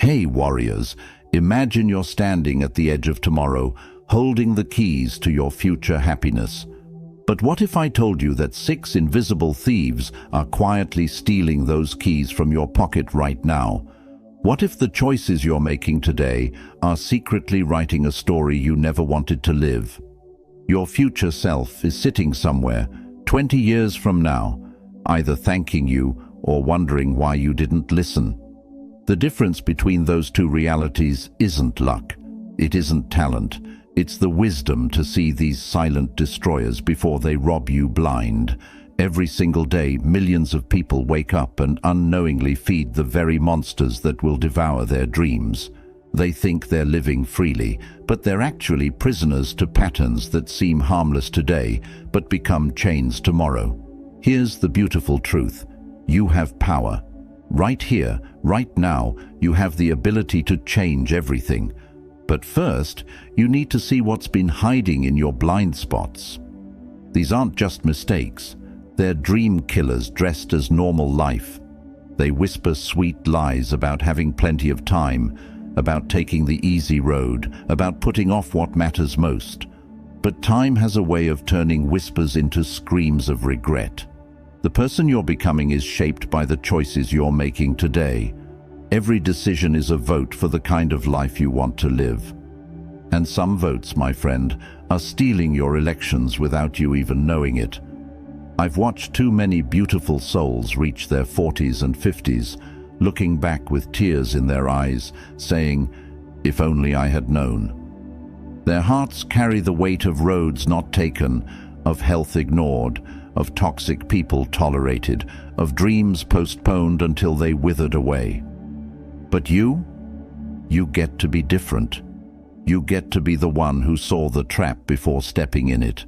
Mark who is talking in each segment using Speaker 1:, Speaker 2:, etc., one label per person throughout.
Speaker 1: Hey warriors, imagine you're standing at the edge of tomorrow, holding the keys to your future happiness. But what if I told you that 6 invisible thieves are quietly stealing those keys from your pocket right now? What if the choices you're making today are secretly writing a story you never wanted to live? Your future self is sitting somewhere, 20 years from now, either thanking you or wondering why you didn't listen. The difference between those two realities isn't luck. It isn't talent. It's the wisdom to see these silent destroyers before they rob you blind. Every single day, millions of people wake up and unknowingly feed the very monsters that will devour their dreams. They think they're living freely, but they're actually prisoners to patterns that seem harmless today, but become chains tomorrow. Here's the beautiful truth. You have power. Right here, right now, you have the ability to change everything. But first, you need to see what's been hiding in your blind spots. These aren't just mistakes. They're dream killers dressed as normal life. They whisper sweet lies about having plenty of time, about taking the easy road, about putting off what matters most. But time has a way of turning whispers into screams of regret. The person you're becoming is shaped by the choices you're making today. Every decision is a vote for the kind of life you want to live. And some votes, my friend, are stealing your elections without you even knowing it. I've watched too many beautiful souls reach their 40s and 50s, looking back with tears in their eyes, saying, "If only I had known." Their hearts carry the weight of roads not taken, of health ignored, of toxic people tolerated, of dreams postponed until they withered away. But you get to be different. You get to be the one who saw the trap before stepping in it.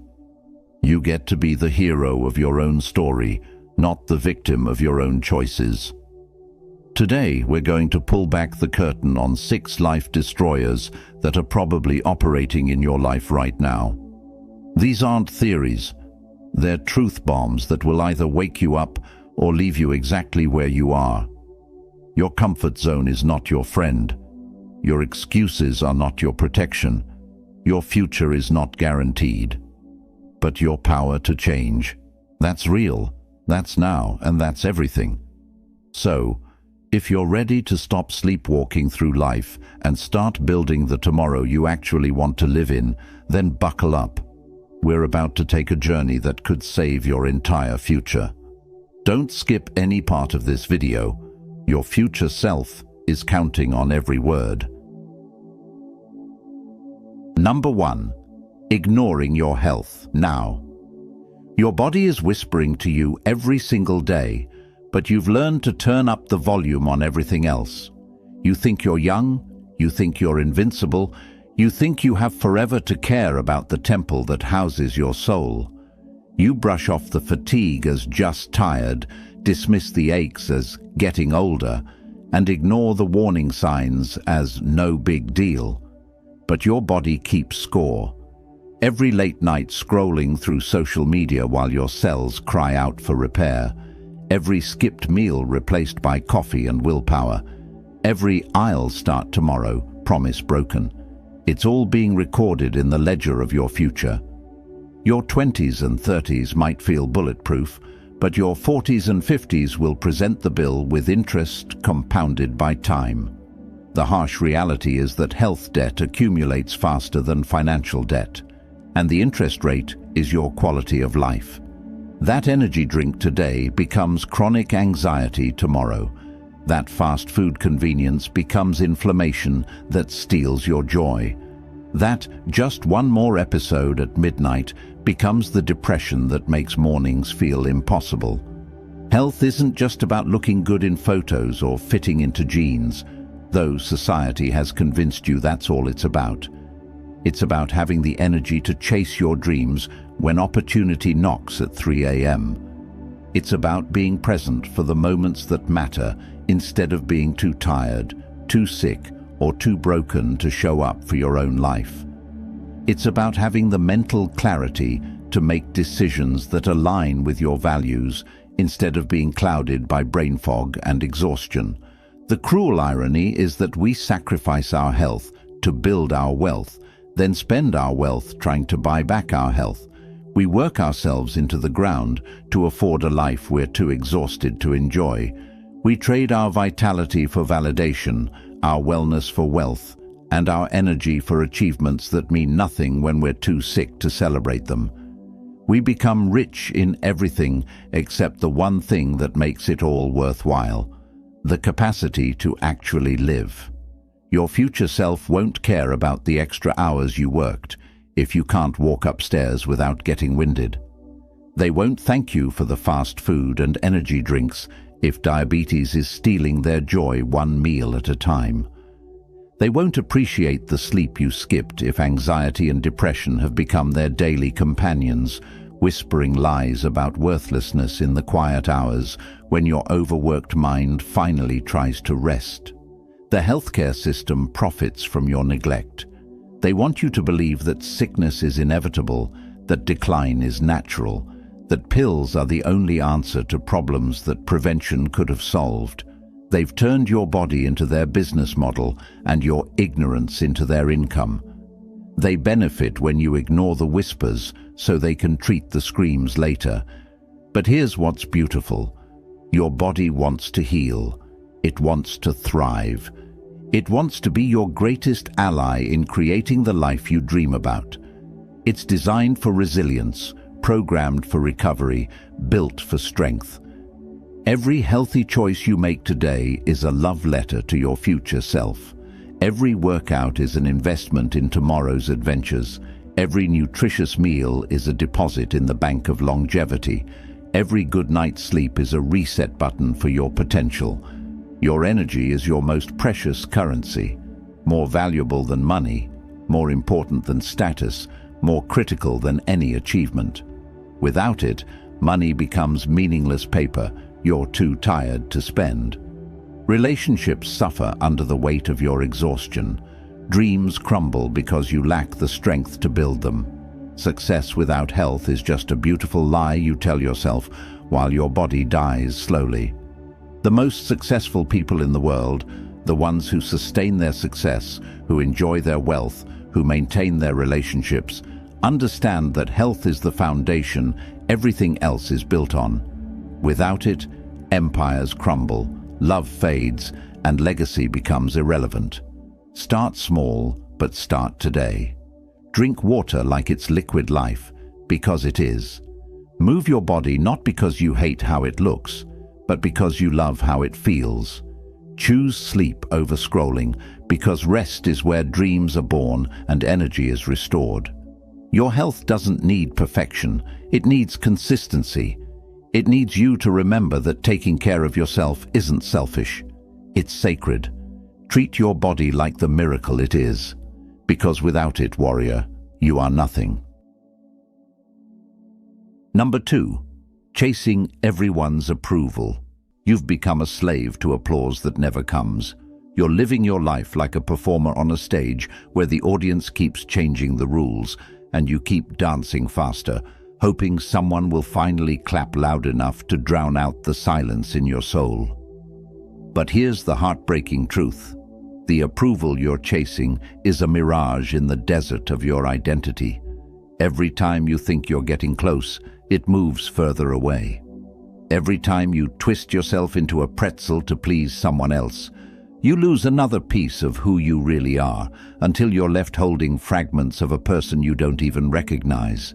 Speaker 1: You get to be the hero of your own story, not the victim of your own choices. Today, we're going to pull back the curtain on 6 life destroyers that are probably operating in your life right now. These aren't theories. They're truth bombs that will either wake you up or leave you exactly where you are. Your comfort zone is not your friend. Your excuses are not your protection. Your future is not guaranteed. But your power to change, that's real, that's now, and that's everything. So, if you're ready to stop sleepwalking through life and start building the tomorrow you actually want to live in, then buckle up. We're about to take a journey that could save your entire future. Don't skip any part of this video. Your future self is counting on every word. Number 1. Ignoring your health now. Your body is whispering to you every single day, but you've learned to turn up the volume on everything else. You think you're young, you think you're invincible, you think you have forever to care about the temple that houses your soul. You brush off the fatigue as just tired, dismiss the aches as getting older, and ignore the warning signs as no big deal. But your body keeps score. Every late night scrolling through social media while your cells cry out for repair. Every skipped meal replaced by coffee and willpower. Every "I'll start tomorrow" promise broken. It's all being recorded in the ledger of your future. Your 20s and 30s might feel bulletproof, but your 40s and 50s will present the bill with interest compounded by time. The harsh reality is that health debt accumulates faster than financial debt, and the interest rate is your quality of life. That energy drink today becomes chronic anxiety tomorrow. That fast food convenience becomes inflammation that steals your joy. That just one more episode at midnight becomes the depression that makes mornings feel impossible. Health isn't just about looking good in photos or fitting into jeans, though society has convinced you that's all it's about. It's about having the energy to chase your dreams when opportunity knocks at 3 a.m. It's about being present for the moments that matter instead of being too tired, too sick, or too broken to show up for your own life. It's about having the mental clarity to make decisions that align with your values instead of being clouded by brain fog and exhaustion. The cruel irony is that we sacrifice our health to build our wealth, then spend our wealth trying to buy back our health. We work ourselves into the ground to afford a life we're too exhausted to enjoy. We trade our vitality for validation, our wellness for wealth, and our energy for achievements that mean nothing when we're too sick to celebrate them. We become rich in everything except the one thing that makes it all worthwhile: the capacity to actually live. Your future self won't care about the extra hours you worked if you can't walk upstairs without getting winded. They won't thank you for the fast food and energy drinks if diabetes is stealing their joy one meal at a time. They won't appreciate the sleep you skipped if anxiety and depression have become their daily companions, whispering lies about worthlessness in the quiet hours when your overworked mind finally tries to rest. The healthcare system profits from your neglect. They want you to believe that sickness is inevitable, that decline is natural, that pills are the only answer to problems that prevention could have solved. They've turned your body into their business model and your ignorance into their income. They benefit when you ignore the whispers so they can treat the screams later. But here's what's beautiful. Your body wants to heal. It wants to thrive. It wants to be your greatest ally in creating the life you dream about. It's designed for resilience, programmed for recovery, built for strength. Every healthy choice you make today is a love letter to your future self. Every workout is an investment in tomorrow's adventures. Every nutritious meal is a deposit in the bank of longevity. Every good night's sleep is a reset button for your potential. Your energy is your most precious currency, more valuable than money, more important than status, more critical than any achievement. Without it, money becomes meaningless paper you're too tired to spend. Relationships suffer under the weight of your exhaustion. Dreams crumble because you lack the strength to build them. Success without health is just a beautiful lie you tell yourself while your body dies slowly. The most successful people in the world, the ones who sustain their success, who enjoy their wealth, who maintain their relationships, understand that health is the foundation everything else is built on. Without it, empires crumble, love fades, and legacy becomes irrelevant. Start small, but start today. Drink water like it's liquid life, because it is. Move your body not because you hate how it looks, but because you love how it feels. Choose sleep over scrolling, because rest is where dreams are born and energy is restored. Your health doesn't need perfection, it needs consistency. It needs you to remember that taking care of yourself isn't selfish, it's sacred. Treat your body like the miracle it is, because without it, warrior, you are nothing. Number 2, chasing everyone's approval. You've become a slave to applause that never comes. You're living your life like a performer on a stage where the audience keeps changing the rules, and you keep dancing faster, hoping someone will finally clap loud enough to drown out the silence in your soul. But here's the heartbreaking truth. The approval you're chasing is a mirage in the desert of your identity. Every time you think you're getting close, it moves further away. Every time you twist yourself into a pretzel to please someone else, you lose another piece of who you really are, until you're left holding fragments of a person you don't even recognize.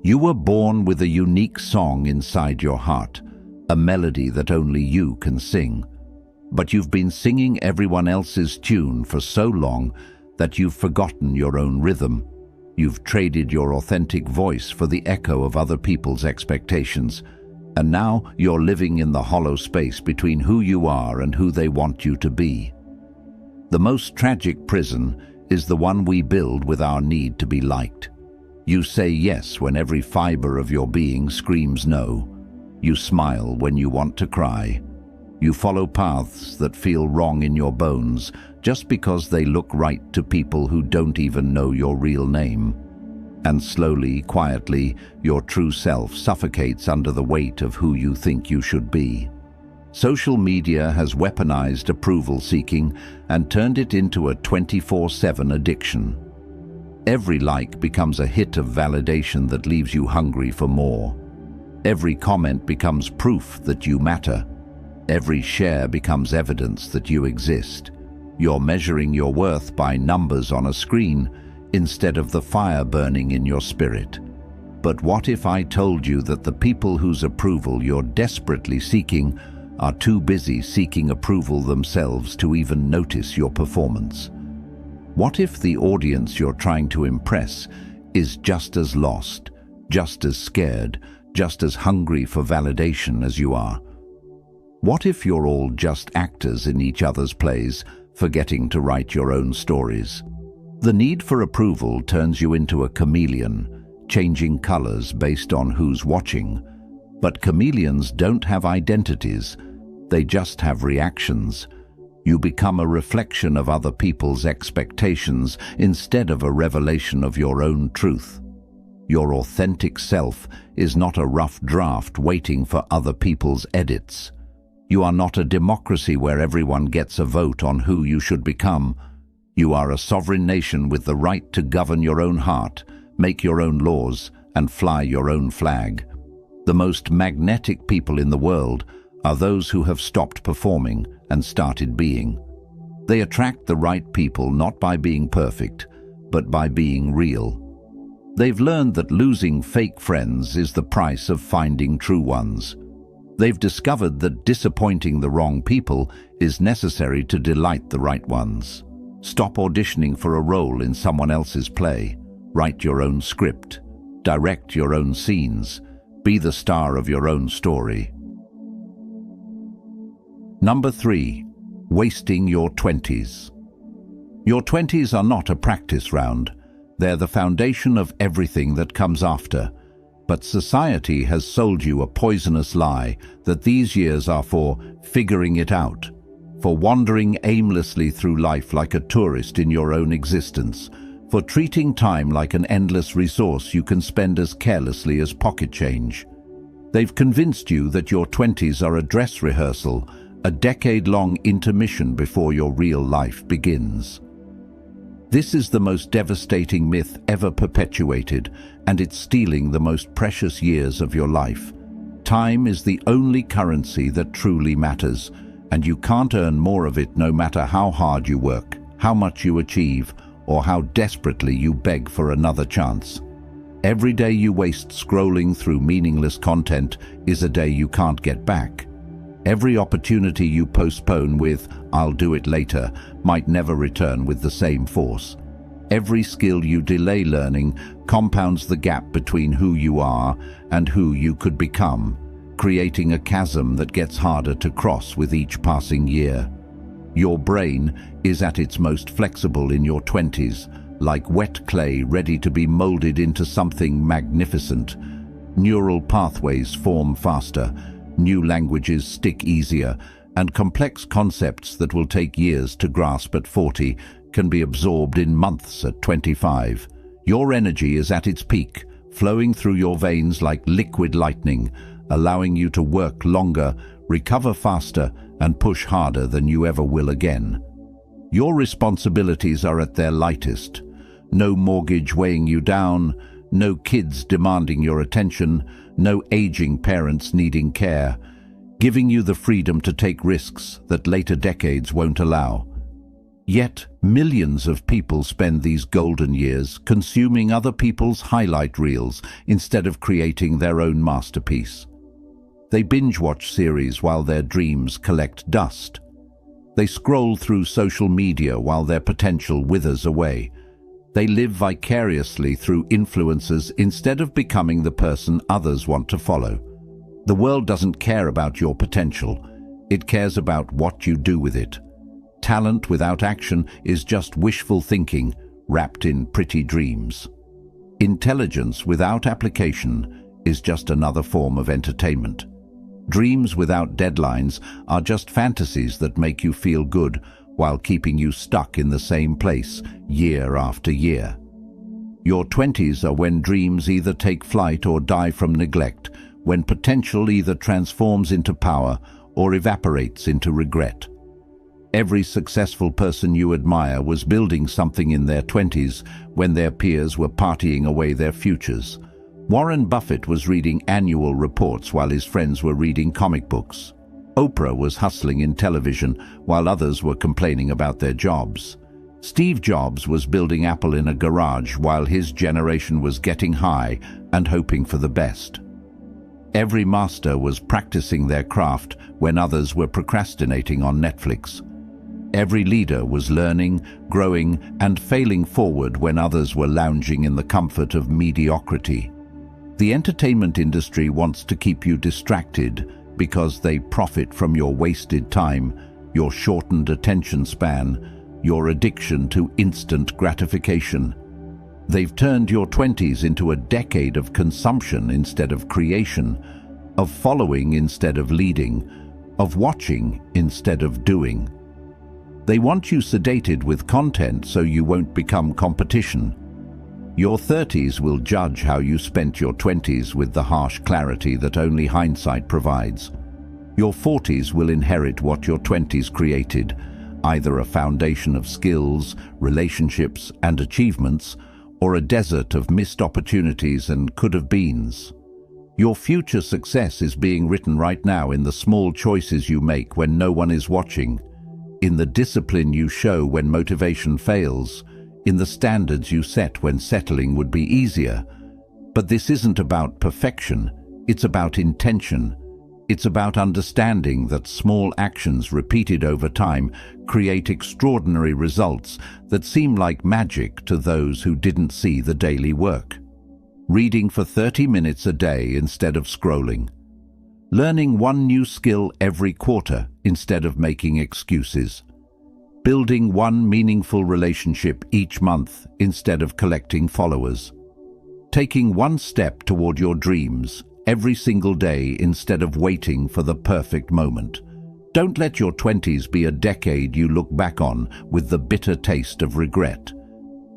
Speaker 1: You were born with a unique song inside your heart, a melody that only you can sing. But you've been singing everyone else's tune for so long that you've forgotten your own rhythm. You've traded your authentic voice for the echo of other people's expectations, and now you're living in the hollow space between who you are and who they want you to be. The most tragic prison is the one we build with our need to be liked. You say yes when every fiber of your being screams no. You smile when you want to cry. You follow paths that feel wrong in your bones just because they look right to people who don't even know your real name. And slowly, quietly, your true self suffocates under the weight of who you think you should be. Social media has weaponized approval seeking and turned it into a 24/7 addiction. Every like becomes a hit of validation that leaves you hungry for more. Every comment becomes proof that you matter. Every share becomes evidence that you exist. You're measuring your worth by numbers on a screen instead of the fire burning in your spirit. But what if I told you that the people whose approval you're desperately seeking are too busy seeking approval themselves to even notice your performance? What if the audience you're trying to impress is just as lost, just as scared, just as hungry for validation as you are? What if you're all just actors in each other's plays, forgetting to write your own stories? The need for approval turns you into a chameleon, changing colors based on who's watching. But chameleons don't have identities, they just have reactions. You become a reflection of other people's expectations instead of a revelation of your own truth. Your authentic self is not a rough draft waiting for other people's edits. You are not a democracy where everyone gets a vote on who you should become. You are a sovereign nation with the right to govern your own heart, make your own laws, and fly your own flag. The most magnetic people in the world are those who have stopped performing and started being. They attract the right people not by being perfect, but by being real. They've learned that losing fake friends is the price of finding true ones. They've discovered that disappointing the wrong people is necessary to delight the right ones. Stop auditioning for a role in someone else's play. Write your own script. Direct your own scenes. Be the star of your own story. Number 3. Wasting your 20s. Your 20s are not a practice round. They're the foundation of everything that comes after. But society has sold you a poisonous lie that these years are for figuring it out, for wandering aimlessly through life like a tourist in your own existence, for treating time like an endless resource you can spend as carelessly as pocket change. They've convinced you that your 20s are a dress rehearsal, a decade-long intermission before your real life begins. This is the most devastating myth ever perpetuated, and it's stealing the most precious years of your life. Time is the only currency that truly matters, and you can't earn more of it no matter how hard you work, how much you achieve, or how desperately you beg for another chance. Every day you waste scrolling through meaningless content is a day you can't get back. Every opportunity you postpone with "I'll do it later" might never return with the same force. Every skill you delay learning compounds the gap between who you are and who you could become, creating a chasm that gets harder to cross with each passing year. Your brain is at its most flexible in your 20s, like wet clay ready to be molded into something magnificent. Neural pathways form faster, new languages stick easier, and complex concepts that will take years to grasp at 40 can be absorbed in months at 25. Your energy is at its peak, flowing through your veins like liquid lightning, allowing you to work longer, recover faster, and push harder than you ever will again. Your responsibilities are at their lightest. No mortgage weighing you down, no kids demanding your attention, no aging parents needing care, giving you the freedom to take risks that later decades won't allow. Yet, millions of people spend these golden years consuming other people's highlight reels instead of creating their own masterpiece. They binge-watch series while their dreams collect dust. They scroll through social media while their potential withers away. They live vicariously through influencers instead of becoming the person others want to follow. The world doesn't care about your potential. It cares about what you do with it. Talent without action is just wishful thinking wrapped in pretty dreams. Intelligence without application is just another form of entertainment. Dreams without deadlines are just fantasies that make you feel good while keeping you stuck in the same place year after year. Your 20s are when dreams either take flight or die from neglect, when potential either transforms into power or evaporates into regret. Every successful person you admire was building something in their 20s when their peers were partying away their futures. Warren Buffett was reading annual reports while his friends were reading comic books. Oprah was hustling in television while others were complaining about their jobs. Steve Jobs was building Apple in a garage while his generation was getting high and hoping for the best. Every master was practicing their craft when others were procrastinating on Netflix. Every leader was learning, growing, and failing forward when others were lounging in the comfort of mediocrity. The entertainment industry wants to keep you distracted because they profit from your wasted time, your shortened attention span, your addiction to instant gratification. They've turned your 20s into a decade of consumption instead of creation, of following instead of leading, of watching instead of doing. They want you sedated with content so you won't become competition. Your 30s will judge how you spent your 20s with the harsh clarity that only hindsight provides. Your 40s will inherit what your 20s created, either a foundation of skills, relationships, and achievements, or a desert of missed opportunities and could-have-beens. Your future success is being written right now in the small choices you make when no one is watching, in the discipline you show when motivation fails, in the standards you set when settling would be easier. But this isn't about perfection, it's about intention. It's about understanding that small actions repeated over time create extraordinary results that seem like magic to those who didn't see the daily work. Reading for 30 minutes a day instead of scrolling. Learning one new skill every quarter instead of making excuses. Building one meaningful relationship each month instead of collecting followers. Taking one step toward your dreams every single day instead of waiting for the perfect moment. Don't let your 20s be a decade you look back on with the bitter taste of regret.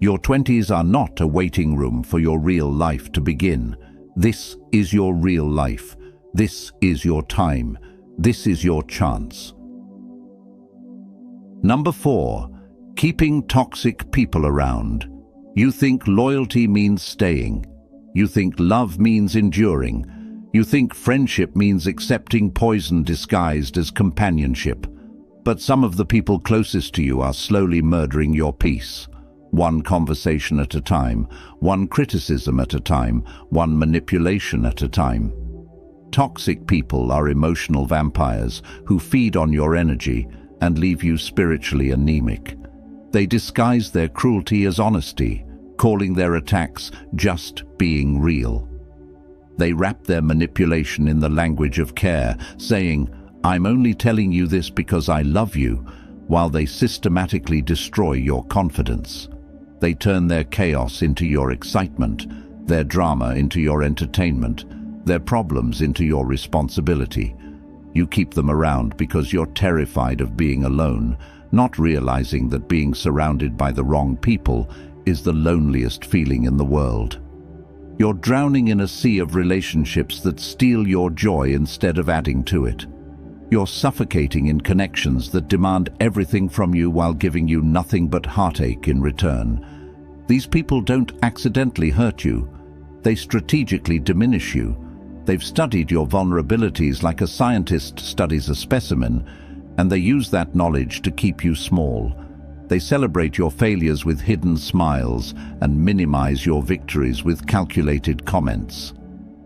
Speaker 1: Your 20s are not a waiting room for your real life to begin. This is your real life. This is your time. This is your chance. Number 4, keeping toxic people around. You think loyalty means staying. You think love means enduring. You think friendship means accepting poison disguised as companionship. But some of the people closest to you are slowly murdering your peace. One conversation at a time, one criticism at a time, one manipulation at a time. Toxic people are emotional vampires who feed on your energy and leave you spiritually anemic. They disguise their cruelty as honesty, calling their attacks just being real. They wrap their manipulation in the language of care, saying, "I'm only telling you this because I love you," while they systematically destroy your confidence. They turn their chaos into your excitement, their drama into your entertainment, their problems into your responsibility. You keep them around because you're terrified of being alone, not realizing that being surrounded by the wrong people is the loneliest feeling in the world. You're drowning in a sea of relationships that steal your joy instead of adding to it. You're suffocating in connections that demand everything from you while giving you nothing but heartache in return. These people don't accidentally hurt you. They strategically diminish you. They've studied your vulnerabilities like a scientist studies a specimen, and they use that knowledge to keep you small. They celebrate your failures with hidden smiles and minimize your victories with calculated comments.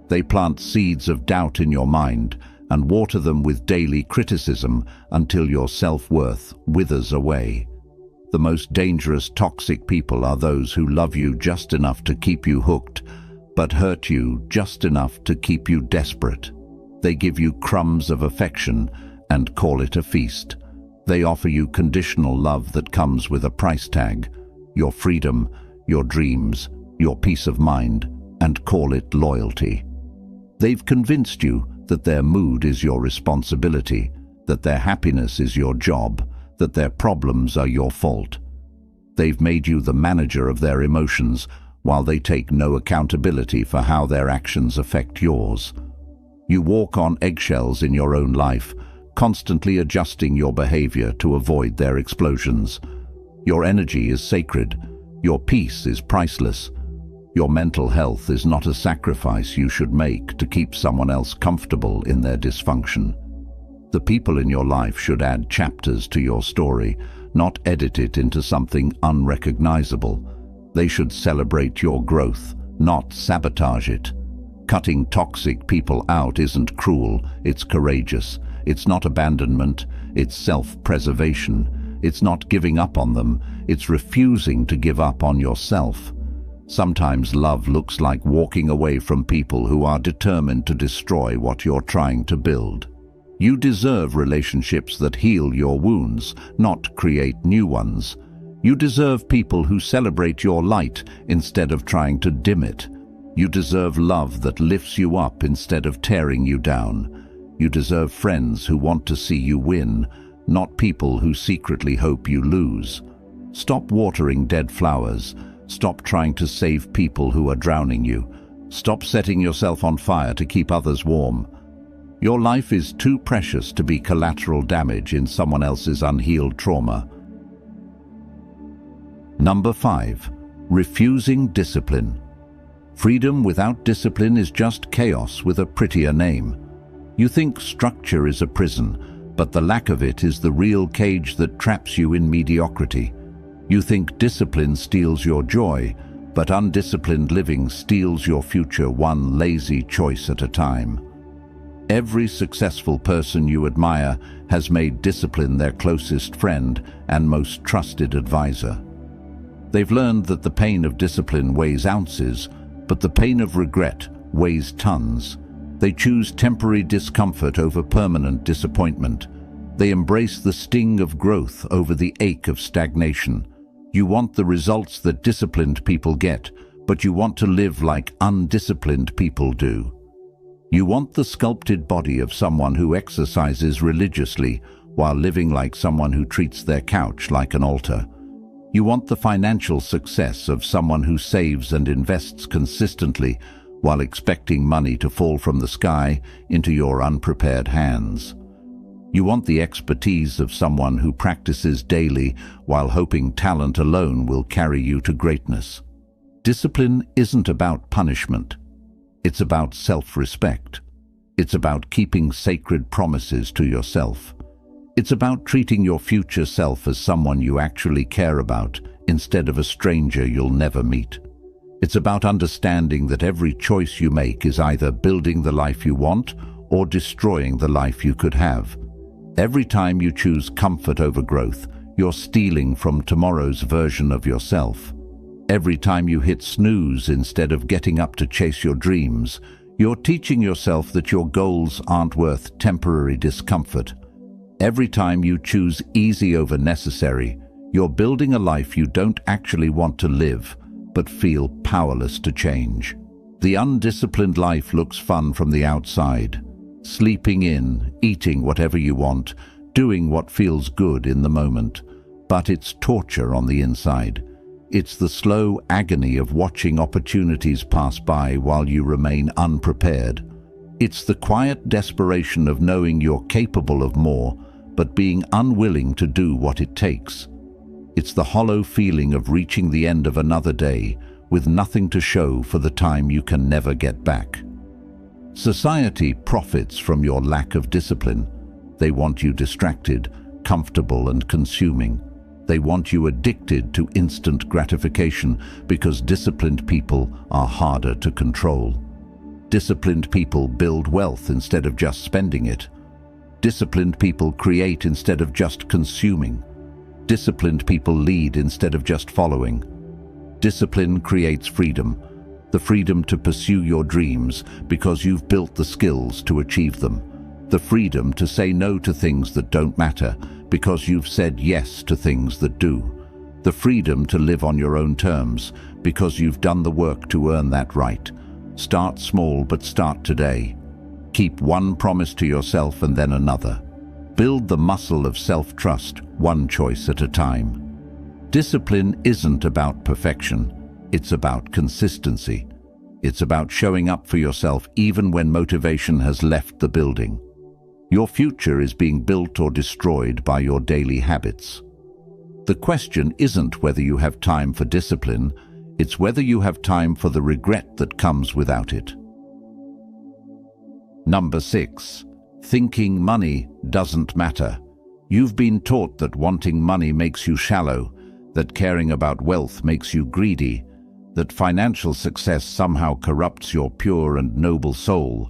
Speaker 1: They plant seeds of doubt in your mind and water them with daily criticism until your self-worth withers away. The most dangerous toxic people are those who love you just enough to keep you hooked, but hurt you just enough to keep you desperate. They give you crumbs of affection and call it a feast. They offer you conditional love that comes with a price tag, your freedom, your dreams, your peace of mind, and call it loyalty. They've convinced you that their mood is your responsibility, that their happiness is your job, that their problems are your fault. They've made you the manager of their emotions, while they take no accountability for how their actions affect yours. You walk on eggshells in your own life, constantly adjusting your behavior to avoid their explosions. Your energy is sacred. Your peace is priceless. Your mental health is not a sacrifice you should make to keep someone else comfortable in their dysfunction. The people in your life should add chapters to your story, not edit it into something unrecognizable. They should celebrate your growth, not sabotage it. Cutting toxic people out isn't cruel, it's courageous. It's not abandonment, it's self-preservation. It's not giving up on them, it's refusing to give up on yourself. Sometimes love looks like walking away from people who are determined to destroy what you're trying to build. You deserve relationships that heal your wounds, not create new ones. You deserve people who celebrate your light instead of trying to dim it. You deserve love that lifts you up instead of tearing you down. You deserve friends who want to see you win, not people who secretly hope you lose. Stop watering dead flowers. Stop trying to save people who are drowning you. Stop setting yourself on fire to keep others warm. Your life is too precious to be collateral damage in someone else's unhealed trauma. Number 5. Refusing discipline. Freedom without discipline is just chaos with a prettier name. You think structure is a prison, but the lack of it is the real cage that traps you in mediocrity. You think discipline steals your joy, but undisciplined living steals your future one lazy choice at a time. Every successful person you admire has made discipline their closest friend and most trusted advisor. They've learned that the pain of discipline weighs ounces, but the pain of regret weighs tons. They choose temporary discomfort over permanent disappointment. They embrace the sting of growth over the ache of stagnation. You want the results that disciplined people get, but you want to live like undisciplined people do. You want the sculpted body of someone who exercises religiously while living like someone who treats their couch like an altar. You want the financial success of someone who saves and invests consistently while expecting money to fall from the sky into your unprepared hands. You want the expertise of someone who practices daily while hoping talent alone will carry you to greatness. Discipline isn't about punishment. It's about self-respect. It's about keeping sacred promises to yourself. It's about treating your future self as someone you actually care about instead of a stranger you'll never meet. It's about understanding that every choice you make is either building the life you want or destroying the life you could have. Every time you choose comfort over growth, you're stealing from tomorrow's version of yourself. Every time you hit snooze instead of getting up to chase your dreams, you're teaching yourself that your goals aren't worth temporary discomfort. Every time you choose easy over necessary, you're building a life you don't actually want to live, but feel powerless to change. The undisciplined life looks fun from the outside. Sleeping in, eating whatever you want, doing what feels good in the moment. But it's torture on the inside. It's the slow agony of watching opportunities pass by while you remain unprepared. It's the quiet desperation of knowing you're capable of more, but being unwilling to do what it takes. It's the hollow feeling of reaching the end of another day with nothing to show for the time you can never get back. Society profits from your lack of discipline. They want you distracted, comfortable and consuming. They want you addicted to instant gratification because disciplined people are harder to control. Disciplined people build wealth instead of just spending it. Disciplined people create instead of just consuming. Disciplined people lead instead of just following. Discipline creates freedom, the freedom to pursue your dreams because you've built the skills to achieve them. The freedom to say no to things that don't matter because you've said yes to things that do. The freedom to live on your own terms because you've done the work to earn that right. Start small, but start today. Keep one promise to yourself and then another. Build the muscle of self-trust, one choice at a time. Discipline isn't about perfection. It's about consistency. It's about showing up for yourself even when motivation has left the building. Your future is being built or destroyed by your daily habits. The question isn't whether you have time for discipline, it's whether you have time for the regret that comes without it. Number 6. Thinking money doesn't matter. You've been taught that wanting money makes you shallow, that caring about wealth makes you greedy, that financial success somehow corrupts your pure and noble soul.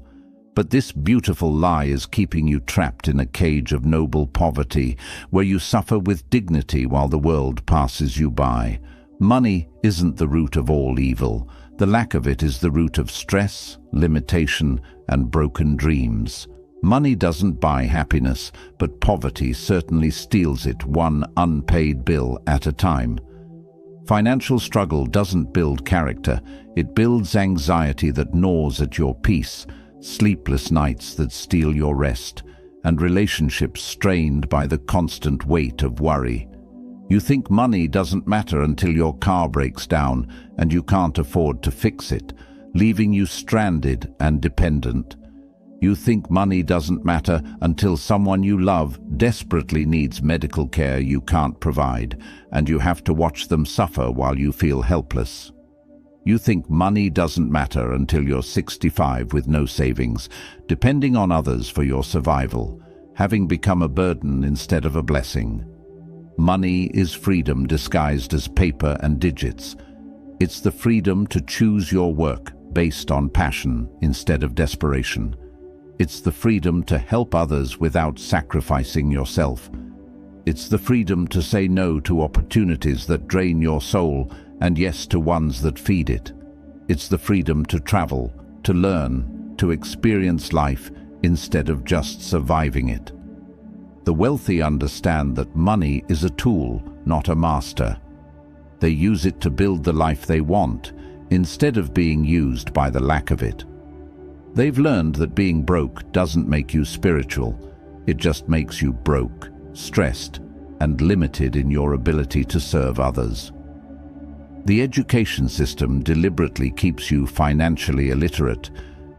Speaker 1: But this beautiful lie is keeping you trapped in a cage of noble poverty, where you suffer with dignity while the world passes you by. Money isn't the root of all evil. The lack of it is the root of stress, limitation, and broken dreams. Money doesn't buy happiness, but poverty certainly steals it, one unpaid bill at a time. Financial struggle doesn't build character, it builds anxiety that gnaws at your peace, sleepless nights that steal your rest, and relationships strained by the constant weight of worry. You think money doesn't matter until your car breaks down and you can't afford to fix it, leaving you stranded and dependent. You think money doesn't matter until someone you love desperately needs medical care you can't provide, and you have to watch them suffer while you feel helpless. You think money doesn't matter until you're 65 with no savings, depending on others for your survival, having become a burden instead of a blessing. Money is freedom disguised as paper and digits. It's the freedom to choose your work based on passion instead of desperation. It's the freedom to help others without sacrificing yourself. It's the freedom to say no to opportunities that drain your soul and yes to ones that feed it. It's the freedom to travel, to learn, to experience life instead of just surviving it. The wealthy understand that money is a tool, not a master. They use it to build the life they want, instead of being used by the lack of it. They've learned that being broke doesn't make you spiritual. It just makes you broke, stressed, and limited in your ability to serve others. The education system deliberately keeps you financially illiterate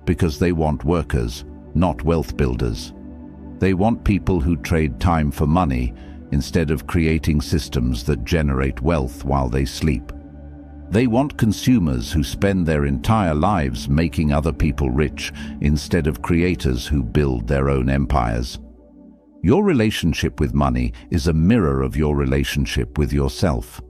Speaker 1: because they want workers, not wealth builders. They want people who trade time for money instead of creating systems that generate wealth while they sleep. They want consumers who spend their entire lives making other people rich instead of creators who build their own empires. Your relationship with money is a mirror of your relationship with yourself.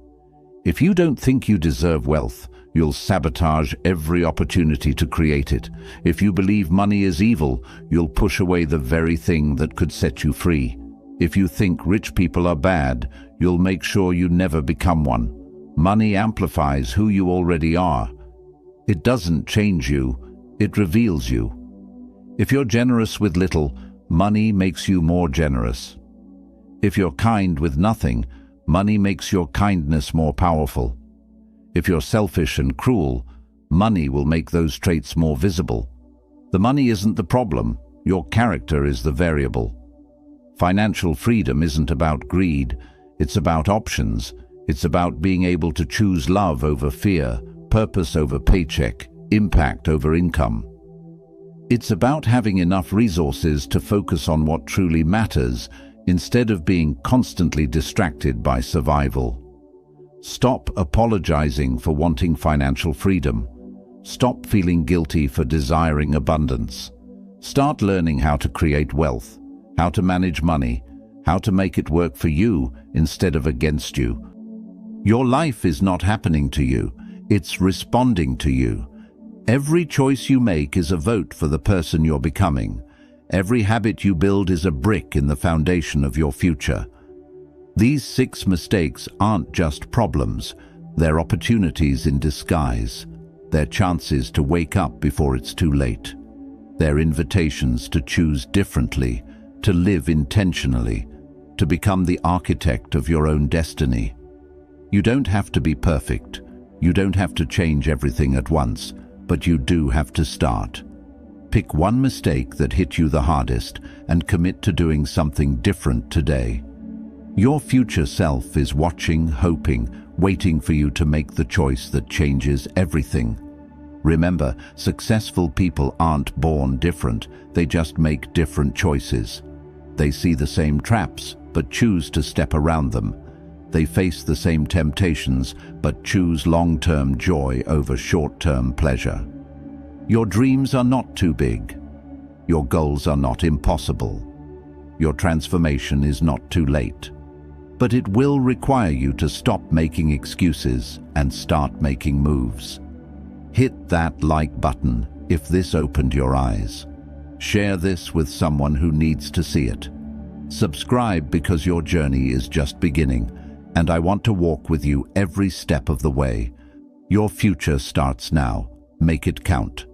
Speaker 1: If you don't think you deserve wealth, you'll sabotage every opportunity to create it. If you believe money is evil, you'll push away the very thing that could set you free. If you think rich people are bad, you'll make sure you never become one. Money amplifies who you already are. It doesn't change you, it reveals you. If you're generous with little, money makes you more generous. If you're kind with nothing, money makes your kindness more powerful. If you're selfish and cruel, money will make those traits more visible. The money isn't the problem, your character is the variable. Financial freedom isn't about greed, it's about options. It's about being able to choose love over fear, purpose over paycheck, impact over income. It's about having enough resources to focus on what truly matters instead of being constantly distracted by survival. Stop apologizing for wanting financial freedom. Stop feeling guilty for desiring abundance. Start learning how to create wealth, how to manage money, how to make it work for you instead of against you. Your life is not happening to you, it's responding to you. Every choice you make is a vote for the person you're becoming. Every habit you build is a brick in the foundation of your future. These 6 mistakes aren't just problems, they're opportunities in disguise. They're chances to wake up before it's too late. They're invitations to choose differently, to live intentionally, to become the architect of your own destiny. You don't have to be perfect. You don't have to change everything at once, but you do have to start. Pick one mistake that hit you the hardest and commit to doing something different today. Your future self is watching, hoping, waiting for you to make the choice that changes everything. Remember, successful people aren't born different, they just make different choices. They see the same traps, but choose to step around them. They face the same temptations, but choose long-term joy over short-term pleasure. Your dreams are not too big. Your goals are not impossible. Your transformation is not too late. But it will require you to stop making excuses and start making moves. Hit that like button if this opened your eyes. Share this with someone who needs to see it. Subscribe because your journey is just beginning, and I want to walk with you every step of the way. Your future starts now. Make it count.